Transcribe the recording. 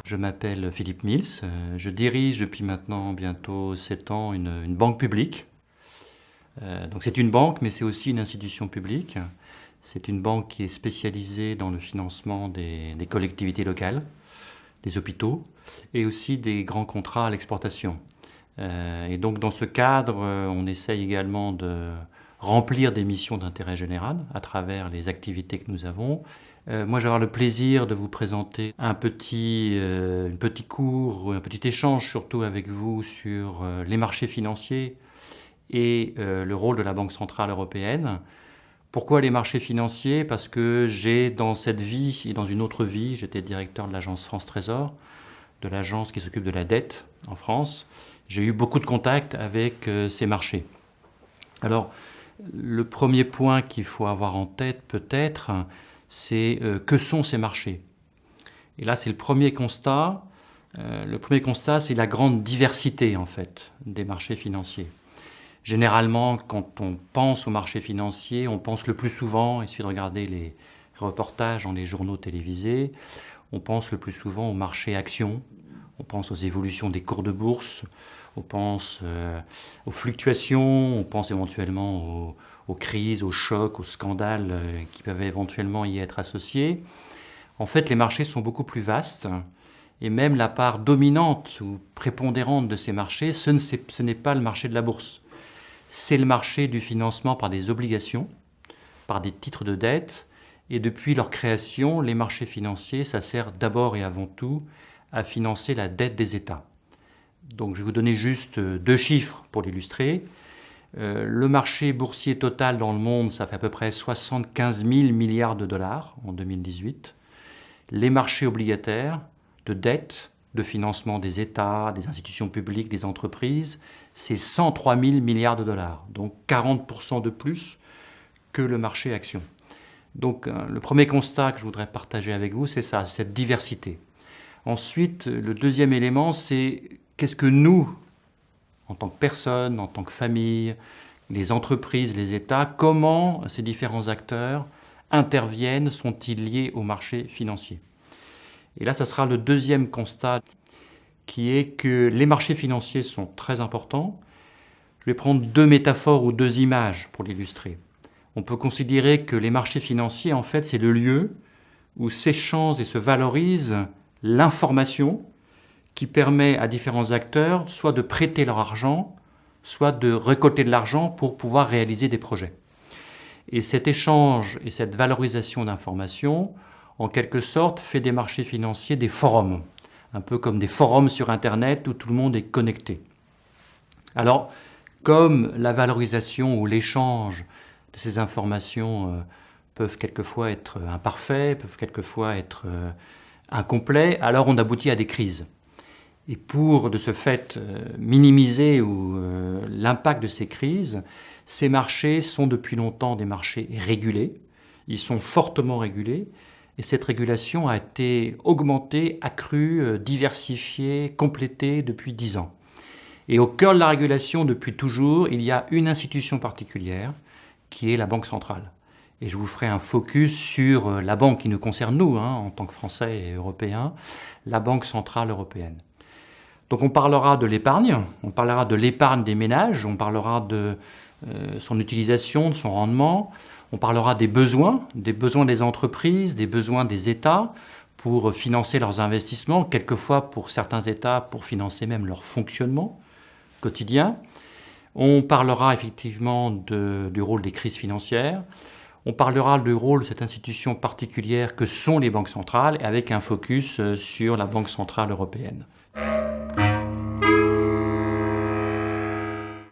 Je m'appelle Philippe Mills, je dirige depuis maintenant bientôt 7 ans une banque publique. Donc c'est une banque, mais c'est aussi une institution publique. C'est une banque qui est spécialisée dans le financement des collectivités locales, des hôpitaux et aussi des grands contrats à l'exportation. Et donc dans ce cadre, on essaye également de remplir des missions d'intérêt général à travers les activités que nous avons. Moi, je vais avoir le plaisir de vous présenter un petit cours, un petit échange surtout avec vous sur les marchés financiers et le rôle de la Banque centrale européenne. Pourquoi les marchés financiers? Parce que j'ai dans cette vie et dans une autre vie, j'étais directeur de l'agence France Trésor, de l'agence qui s'occupe de la dette en France. J'ai eu beaucoup de contacts avec ces marchés. Alors, le premier point qu'il faut avoir en tête peut-être, c'est que sont ces marchés? Et là, c'est le premier constat. Le premier constat, c'est la grande diversité en fait des marchés financiers. Généralement, quand on pense aux marchés financiers, on pense le plus souvent, il suffit de regarder les reportages dans les journaux télévisés, on pense le plus souvent aux marchés actions, on pense aux évolutions des cours de bourse, on pense aux fluctuations, on pense éventuellement aux crises, aux chocs, aux scandales qui peuvent éventuellement y être associés. En fait, les marchés sont beaucoup plus vastes et même la part dominante ou prépondérante de ces marchés, ce n'est pas le marché de la bourse. C'est le marché du financement par des obligations, par des titres de dette. Et depuis leur création, les marchés financiers, ça sert d'abord et avant tout à financer la dette des États. Donc je vais vous donner juste 2 chiffres pour l'illustrer. Le marché boursier total dans le monde, ça fait à peu près 75 000 milliards de dollars en 2018. Les marchés obligataires de dette, de financement des États, des institutions publiques, des entreprises, c'est 103 000 milliards de dollars, donc 40% de plus que le marché action. Donc le premier constat que je voudrais partager avec vous, c'est ça, cette diversité. Ensuite, le deuxième élément, c'est qu'est-ce que nous, en tant que personnes, en tant que famille, les entreprises, les États, comment ces différents acteurs interviennent, sont-ils liés au marché financier? Et là, ça sera le deuxième constat qui est que les marchés financiers sont très importants. Je vais prendre 2 métaphores ou 2 images pour l'illustrer. On peut considérer que les marchés financiers, en fait, c'est le lieu où s'échange et se valorise l'information qui permet à différents acteurs soit de prêter leur argent, soit de récolter de l'argent pour pouvoir réaliser des projets. Et cet échange et cette valorisation d'informations, en quelque sorte, fait des marchés financiers des forums, un peu comme des forums sur Internet où tout le monde est connecté. Alors, comme la valorisation ou l'échange de ces informations peuvent quelquefois être imparfaits, peuvent quelquefois être incomplets, alors on aboutit à des crises. Et pour, de ce fait, minimiser l'impact de ces crises, ces marchés sont depuis longtemps des marchés régulés. Ils sont fortement régulés. Et cette régulation a été augmentée, accrue, diversifiée, complétée depuis 10 ans. Et au cœur de la régulation, depuis toujours, il y a une institution particulière qui est la Banque centrale. Et je vous ferai un focus sur la banque qui nous concerne nous, en tant que Français et Européens, la Banque centrale européenne. Donc on parlera de l'épargne, on parlera de l'épargne des ménages, on parlera de son utilisation, de son rendement, on parlera des besoins des entreprises, des besoins des États pour financer leurs investissements, quelquefois pour certains États pour financer même leur fonctionnement quotidien. On parlera effectivement du rôle des crises financières. On parlera du rôle de cette institution particulière que sont les banques centrales avec un focus sur la Banque centrale européenne.